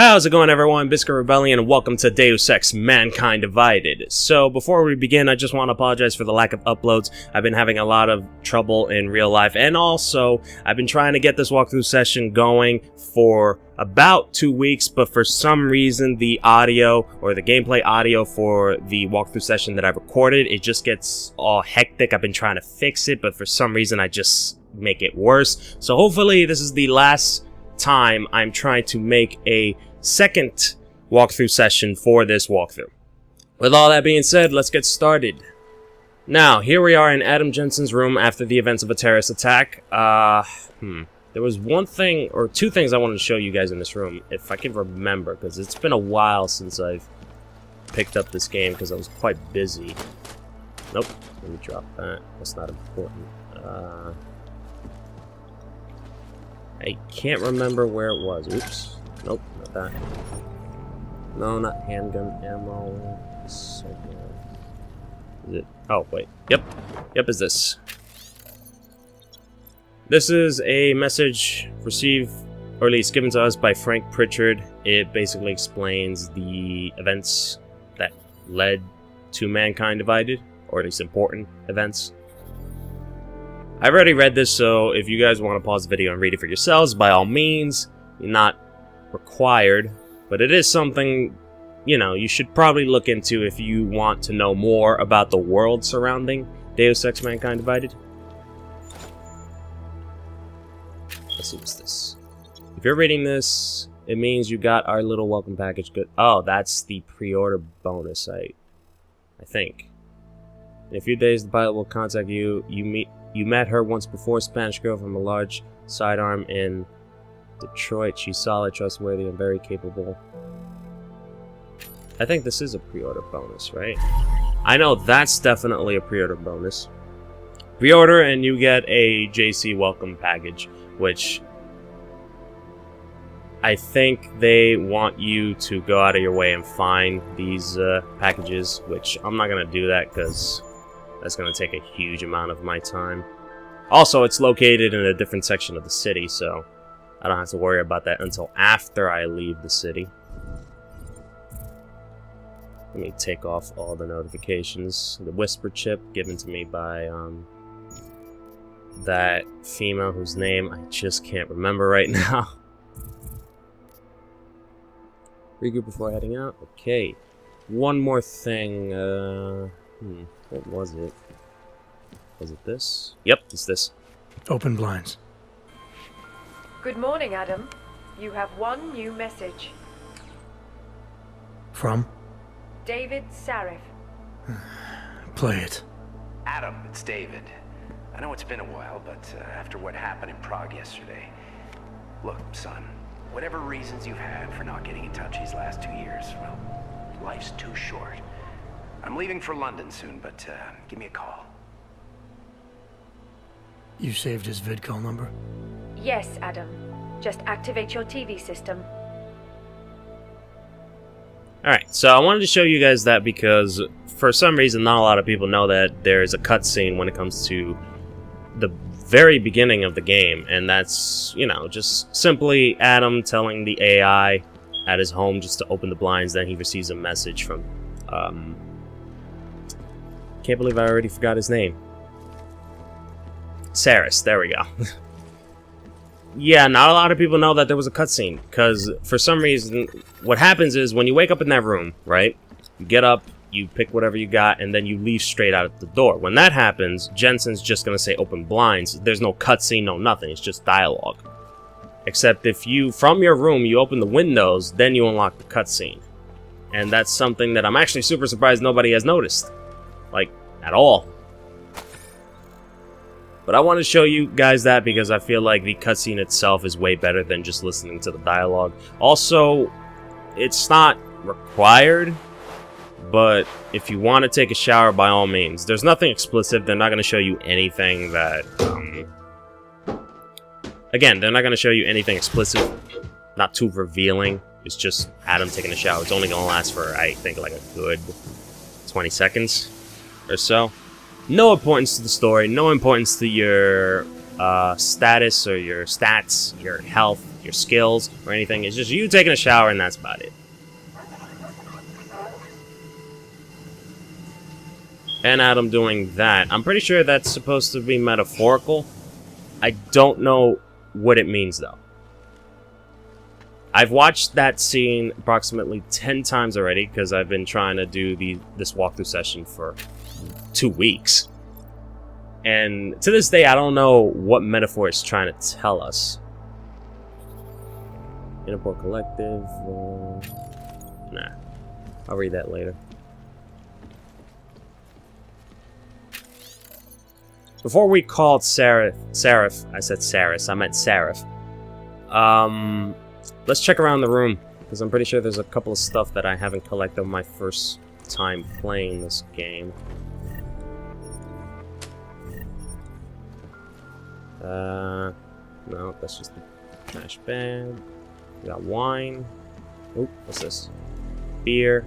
How's it going, everyone? Biscuit Rebellion, and welcome to Deus Ex: Mankind Divided. So, before we begin, I just want to apologize for the lack of uploads. I've been having a lot of trouble in real life, and also, I've been trying to get this walkthrough session going for about 2 weeks, but for some reason, the audio, or the gameplay audio for the walkthrough session that I recorded, it just gets all hectic. I've been trying to fix it, but for some reason, I just make it worse. So, hopefully, this is the last time I'm trying to make a second walkthrough session for this walkthrough. With all that being said, let's get started. Now, here we are in Adam Jensen's room after the events of a terrorist attack. There was one thing, or two things I wanted to show you guys in this room, if I can remember, because it's been a while since I've picked up this game, because I was quite busy. Nope, let me drop that. That's not important. I can't remember where it was. Oops. Nope, not that. No, not handgun ammo. Is it? Oh, wait. Yep, is this. This is a message received, or at least given to us by Frank Pritchard. It basically explains the events that led to Mankind Divided, or at least important events. I've already read this, so if you guys want to pause the video and read it for yourselves, by all means. You're not required, but it is something, you know, you should probably look into if you want to know more about the world surrounding Deus Ex: Mankind Divided. Let's see, what's this? If you're reading this, it means you got our little welcome package. Good. Oh, that's the pre-order bonus, I think. In a few days, the pilot will contact you. You met her once before, Spanish girl from a large sidearm in Detroit. She's solid, trustworthy, and very capable. I think this is a pre-order bonus, right? I know that's definitely a pre-order bonus. Pre-order and you get a JC welcome package, which I think they want you to go out of your way and find these packages, which I'm not going to do that because that's going to take a huge amount of my time. Also, it's located in a different section of the city, so I don't have to worry about that until after I leave the city. Let me take off all the notifications. The whisper chip given to me by that female whose name I just can't remember right now. Regroup before heading out. Okay. One more thing. What was it? Was it this? Yep, it's this. Open blinds. Good morning, Adam. You have one new message. From? David Sarif. Play it. Adam, it's David. I know it's been a while, but after what happened in Prague yesterday... Look, son, whatever reasons you've had for not getting in touch these last 2 years, well, life's too short. I'm leaving for London soon, but give me a call. You saved his vidcall number? Yes, Adam. Just activate your TV system. Alright, so I wanted to show you guys that because for some reason not a lot of people know that there is a cutscene when it comes to the very beginning of the game, and that's, you know, just simply Adam telling the AI at his home just to open the blinds. Then he receives a message from can't believe I already forgot his name. Sarif, there we go. Yeah, not a lot of people know that there was a cutscene, because for some reason, what happens is when you wake up in that room, right? You get up, you pick whatever you got, and then you leave straight out the door. When that happens, Jensen's just going to say open blinds. There's no cutscene, no nothing. It's just dialogue. Except if you, from your room, you open the windows, then you unlock the cutscene. And that's something that I'm actually super surprised nobody has noticed. Like, at all. But I want to show you guys that because I feel like the cutscene itself is way better than just listening to the dialogue. Also, it's not required, but if you want to take a shower, by all means. There's nothing explicit. They're not going to show you anything that... Again, they're not going to show you anything explicit, not too revealing. It's just Adam taking a shower. It's only going to last for, I think, like a good 20 seconds or so. No importance to the story, no importance to your status or your stats, your health, your skills or anything. It's just you taking a shower, and that's about it. And Adam doing that. I'm pretty sure that's supposed to be metaphorical. I don't know what it means, though. I've watched that scene approximately 10 times already, because I've been trying to do this walkthrough session for 2 weeks. And to this day, I don't know what metaphor it's trying to tell us. Interpol Collective. Nah. I'll read that later. Before we called Sarif, I said Saris, I meant Sarif. Let's check around the room, because I'm pretty sure there's a couple of stuff that I haven't collected on my first time playing this game. No, that's just the trash bag. We got wine. Oh, what's this? Beer.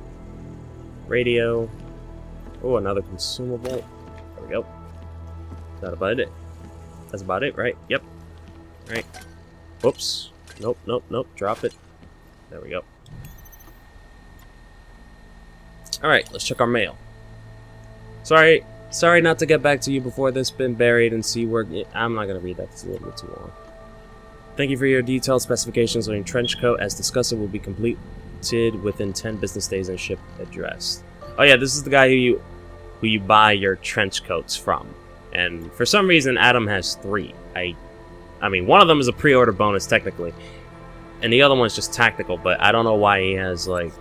Radio. Oh, another consumable. There we go. Is that about it? That's about it, right? Yep. Right. Whoops. Nope, nope, nope. Drop it. There we go. Alright, let's check our mail. Sorry not to get back to you before this been buried and see where... I'm not going to read that. It's a little bit too long. Thank you for your detailed specifications on your trench coat. As discussed, it will be completed within 10 business days and shipped addressed. Oh yeah, this is the guy who you buy your trench coats from. And for some reason, Adam has 3. I mean, one of them is a pre-order bonus, technically. And the other one's just tactical, but I don't know why he has, like,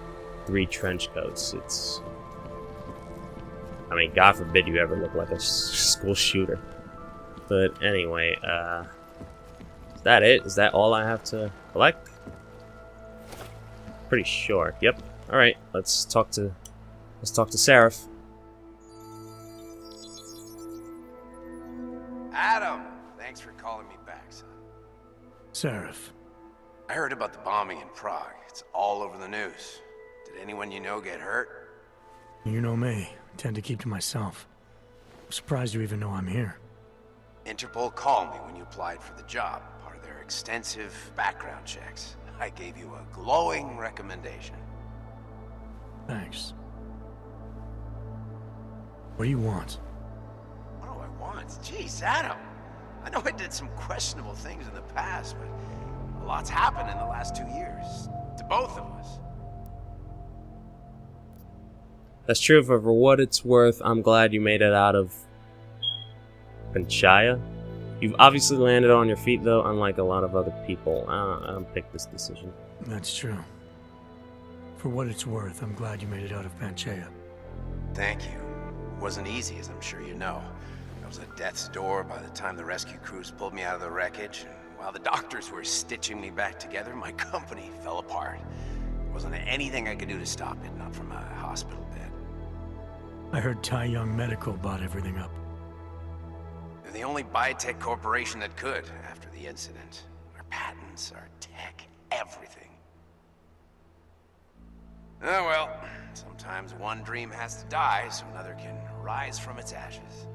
3 trench coats. It's... I mean, God forbid you ever look like a school shooter. But anyway, is that it? Is that all I have to collect? Pretty sure. Yep. Alright, let's talk to Sarif. Adam! Thanks for calling me back, son. Sarif. I heard about the bombing in Prague. It's all over the news. Did anyone you know get hurt? You know me. I tend to keep to myself. I'm surprised you even know I'm here. Interpol called me when you applied for the job, part of their extensive background checks. I gave you a glowing recommendation. Thanks. What do you want? What do I want? Jeez, Adam. I know I did some questionable things in the past, but a lot's happened in the last 2 years. To both of us. That's true, but for what it's worth, I'm glad you made it out of Panchaya. You've obviously landed on your feet, though, unlike a lot of other people. I don't pick this decision. That's true. For what it's worth, I'm glad you made it out of Panchaya. Thank you. It wasn't easy, as I'm sure you know. I was at death's door by the time the rescue crews pulled me out of the wreckage. And while the doctors were stitching me back together, my company fell apart. There wasn't anything I could do to stop it, not from a hospital bed. I heard Tai Young Medical bought everything up. They're the only biotech corporation that could after the incident. Our patents, our tech, everything. Oh well, sometimes one dream has to die so another can rise from its ashes.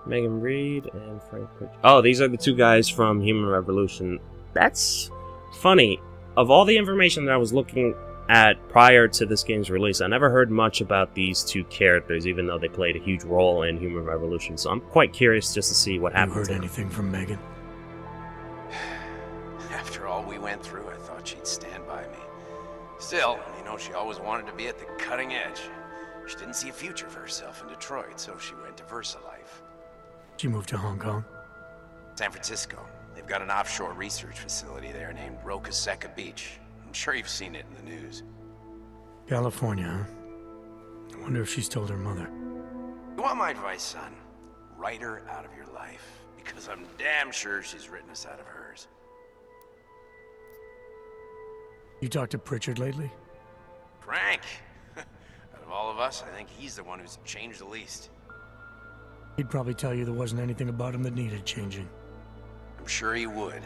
Megan Reed and Frank Pritchard. Oh, these are the 2 guys from Human Revolution. That's funny. Of all the information that I was looking at prior to this game's release, I never heard much about these 2 characters, even though they played a huge role in Human Revolution. So I'm quite curious just to see what happens. You heard anything from Megan? After all we went through, I thought she'd stand by me. Still, you know, she always wanted to be at the cutting edge. She didn't see a future for herself in Detroit, so she went to VersaLife. She moved to Hong Kong? San Francisco. They've got an offshore research facility there named Rokaseca Beach. I'm sure you've seen it in the news. California, huh? I wonder if she's told her mother. You want my advice, son? Write her out of your life. Because I'm damn sure she's written us out of hers. You talked to Pritchard lately? Frank! Out of all of us, I think he's the one who's changed the least. He'd probably tell you there wasn't anything about him that needed changing. I'm sure he would.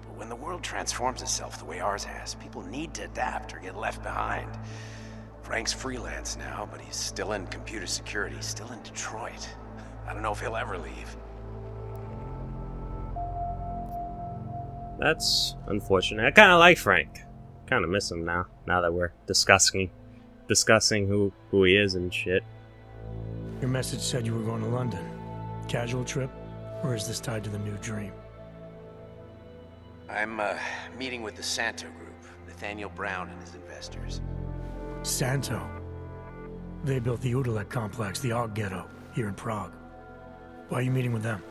But when the world transforms itself the way ours has, people need to adapt or get left behind. Frank's freelance now, but he's still in computer security, still in Detroit. I don't know if he'll ever leave. That's unfortunate. I kind of like Frank. Kind of miss him now that we're discussing who he is and shit. Your message said you were going to London. Casual trip? Or is this tied to the new dream? I'm meeting with the Santo Group, Nathaniel Brown and his investors. Santo? They built the Udalek complex, the Aug ghetto, here in Prague. Why are you meeting with them?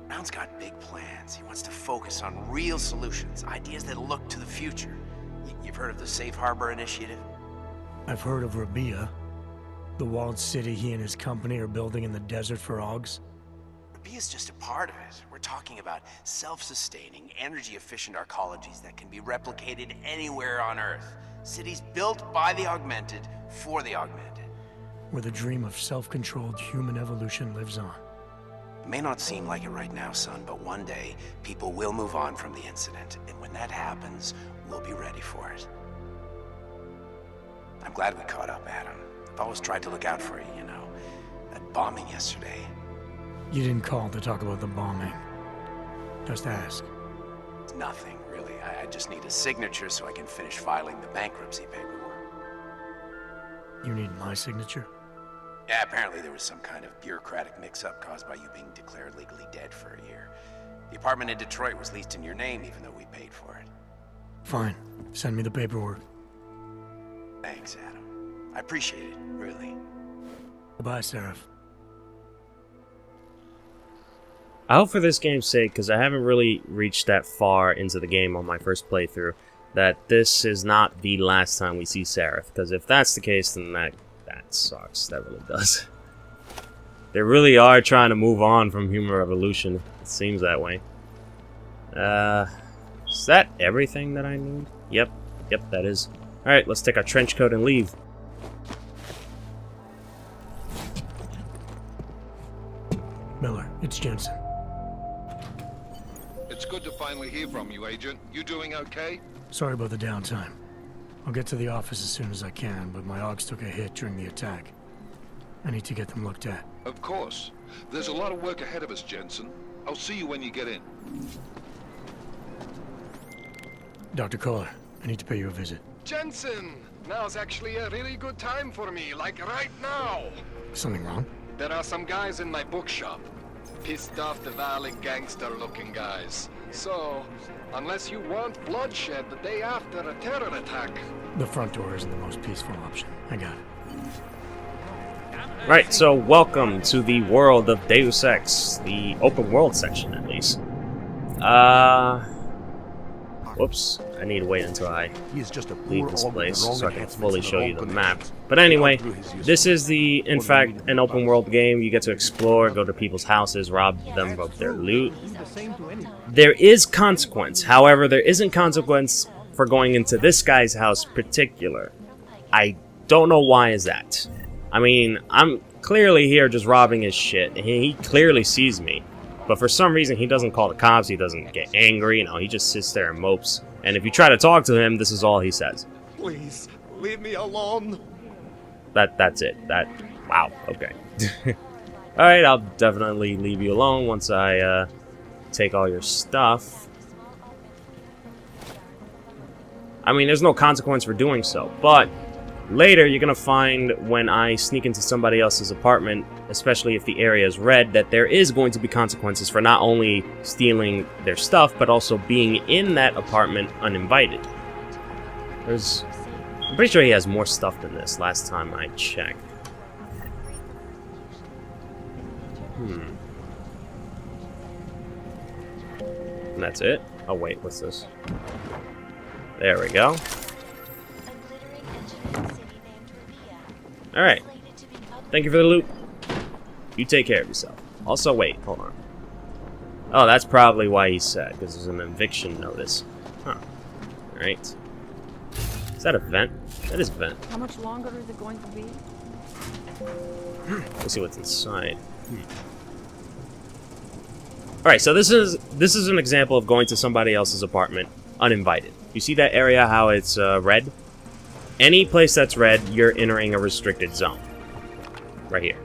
Brown's got big plans. He wants to focus on real solutions, ideas that look to the future. You've heard of the Safe Harbor Initiative? I've heard of Rabia, the walled city he and his company are building in the desert for Augs. Rabia's just a part of it. We're talking about self-sustaining, energy-efficient arcologies that can be replicated anywhere on Earth. Cities built by the augmented, for the augmented. Where the dream of self-controlled human evolution lives on. It may not seem like it right now, son, but one day, people will move on from the incident, and when that happens, we'll be ready for it. I'm glad we caught up, Adam. I've always tried to look out for you, you know. That bombing yesterday. You didn't call to talk about the bombing. Just ask. It's nothing, really. I just need a signature so I can finish filing the bankruptcy paperwork. You need my signature? Yeah, apparently there was some kind of bureaucratic mix-up caused by you being declared legally dead for a year. The apartment in Detroit was leased in your name even though we paid for it. Fine. Send me the paperwork. Thanks, Adam. I appreciate it, really. Goodbye, Sarif. I hope for this game's sake, because I haven't really reached that far into the game on my first playthrough, that this is not the last time we see Sarif. Because if that's the case, then that sucks. That really does. They really are trying to move on from human revolution. It seems that way. Is that everything that I need? Yep, that is. Alright, let's take our trench coat and leave. Miller, it's Jensen. It's good to finally hear from you, Agent. You doing okay? Sorry about the downtime. I'll get to the office as soon as I can, but my Augs took a hit during the attack. I need to get them looked at. Of course. There's a lot of work ahead of us, Jensen. I'll see you when you get in. Dr. Kohler, I need to pay you a visit. Jensen! Now's actually a really good time for me, like right now! Something wrong? There are some guys in my bookshop. Pissed off the valley gangster-looking guys. So, unless you want bloodshed the day after a terror attack... The front door isn't the most peaceful option. I got it. Right, so welcome to the world of Deus Ex, the open world section at least. Whoops, I need to wait until I leave this place so I can fully show you the map. But anyway, this is in fact, an open world game. You get to explore, go to people's houses, rob them of their loot. There is consequence, however, there isn't consequence for going into this guy's house particular. I don't know why is that. I mean, I'm clearly here just robbing his shit. He clearly sees me. But for some reason, he doesn't call the cops, he doesn't get angry, you know, he just sits there and mopes. And if you try to talk to him, this is all he says. Please, leave me alone! That's it. Wow, okay. Alright, I'll definitely leave you alone once I, take all your stuff. I mean, there's no consequence for doing so, but... Later, you're gonna find when I sneak into somebody else's apartment, especially if the area is red, that there is going to be consequences for not only stealing their stuff, but also being in that apartment uninvited. I'm pretty sure he has more stuff than this last time I checked. And that's it? Oh wait, what's this? There we go. Alright. Thank you for the loot. You take care of yourself. Also, wait, hold on. Oh, that's probably why he's sad, because there's an eviction notice. Huh. Alright. Is that a vent? That is a vent. How much longer is it going to be? Let's see what's inside. Alright, so this is an example of going to somebody else's apartment uninvited. You see that area, how it's red? Any place that's red, you're entering a restricted zone. Right here.